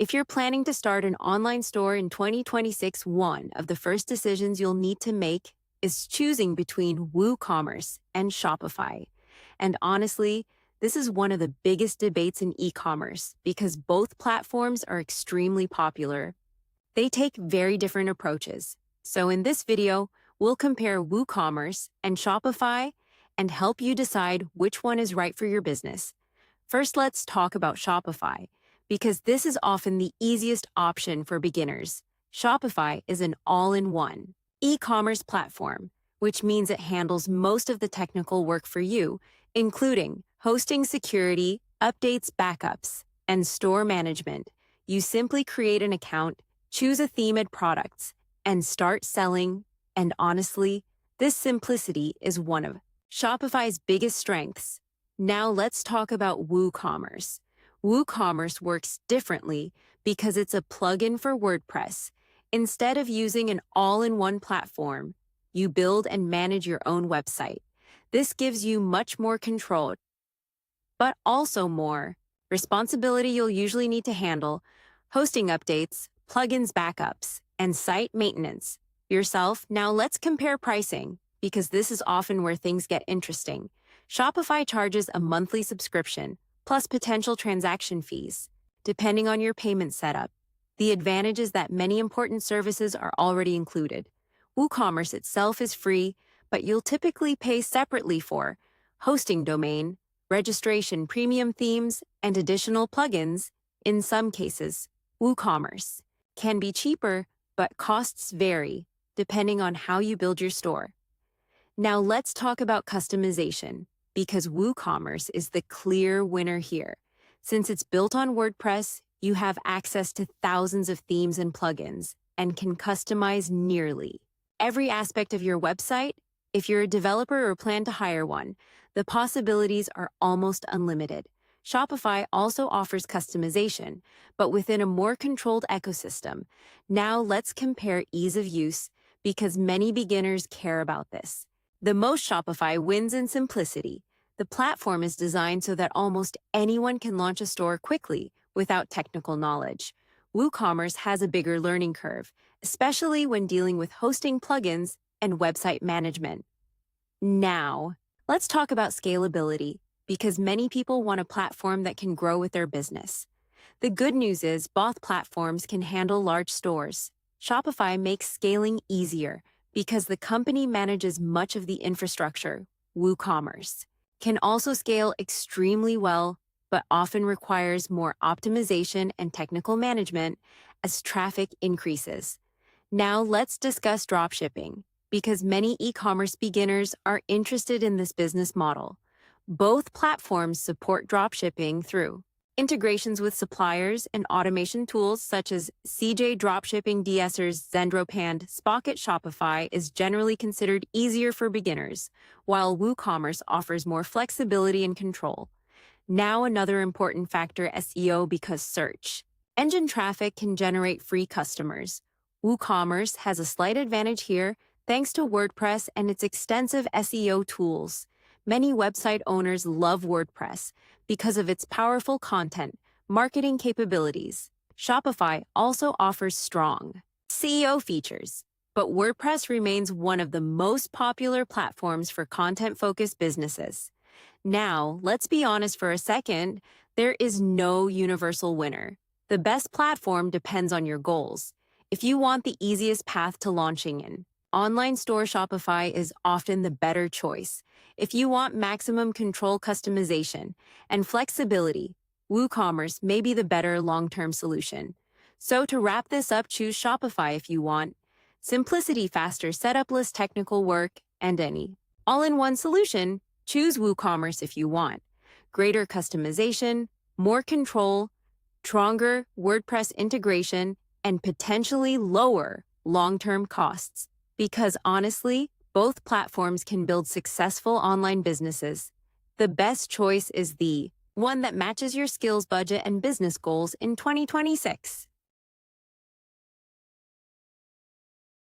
If you're planning to start an online store in 2026, one of the first decisions you'll need to make is choosing between WooCommerce and Shopify. And honestly, this is one of the biggest debates in e-commerce because both platforms are extremely popular. They take very different approaches. So in this video, we'll compare WooCommerce and Shopify and help you decide which one is right for your business. First, let's talk about Shopify, because this is often the easiest option for beginners. Shopify is an all-in-one e-commerce platform, which means it handles most of the technical work for you, including hosting, security, updates, backups, and store management. You simply create an account, choose a theme and products, and start selling. And honestly, this simplicity is one of Shopify's biggest strengths. Now let's talk about WooCommerce. WooCommerce works differently because it's a plugin for WordPress. Instead of using an all-in-one platform, you build and manage your own website. This gives you much more control, but also more responsibility. You'll usually need to handle hosting updates, plugins backups, and site maintenance yourself. Now let's compare pricing, because this is often where things get interesting. Shopify charges a monthly subscription, plus potential transaction fees, depending on your payment setup. The advantage is that many important services are already included. WooCommerce itself is free, but you'll typically pay separately for hosting, domain, registration, premium themes, and additional plugins. In some cases, WooCommerce can be cheaper, but costs vary depending on how you build your store. Now let's talk about customization, because WooCommerce is the clear winner here. Since it's built on WordPress, you have access to thousands of themes and plugins and can customize nearly every aspect of your website. If you're a developer or plan to hire one, the possibilities are almost unlimited. Shopify also offers customization, but within a more controlled ecosystem. Now let's compare ease of use, because many beginners care about this. The most Shopify wins in simplicity. The platform is designed so that almost anyone can launch a store quickly without technical knowledge. WooCommerce has a bigger learning curve, especially when dealing with hosting, plugins, and website management. Now, let's talk about scalability, because many people want a platform that can grow with their business. The good news is both platforms can handle large stores. Shopify makes scaling easier because the company manages much of the infrastructure. WooCommerce can also scale extremely well, but often requires more optimization and technical management as traffic increases. Now let's discuss dropshipping, because many e-commerce beginners are interested in this business model. Both platforms support dropshipping through integrations with suppliers and automation tools such as CJ Dropshipping, DSers, Zendropand, Spocket. Shopify is generally considered easier for beginners, while WooCommerce offers more flexibility and control. Now another important factor, SEO, because search engine traffic can generate free customers. WooCommerce has a slight advantage here thanks to WordPress and its extensive SEO tools. Many website owners love WordPress because of its powerful content marketing capabilities. Shopify also offers strong SEO features, but WordPress remains one of the most popular platforms for content-focused businesses. Now, let's be honest for a second, there is no universal winner. The best platform depends on your goals. If you want the easiest path to launching an online store, Shopify is often the better choice. If you want maximum control, customization, and flexibility, WooCommerce may be the better long-term solution. So to wrap this up, choose Shopify if you want simplicity, faster setup, less technical work, and any all-in-one solution. Choose WooCommerce if you want greater customization, more control, stronger WordPress integration, and potentially lower long-term costs. Because honestly, both platforms can build successful online businesses. The best choice is the one that matches your skills, budget, and business goals in 2026.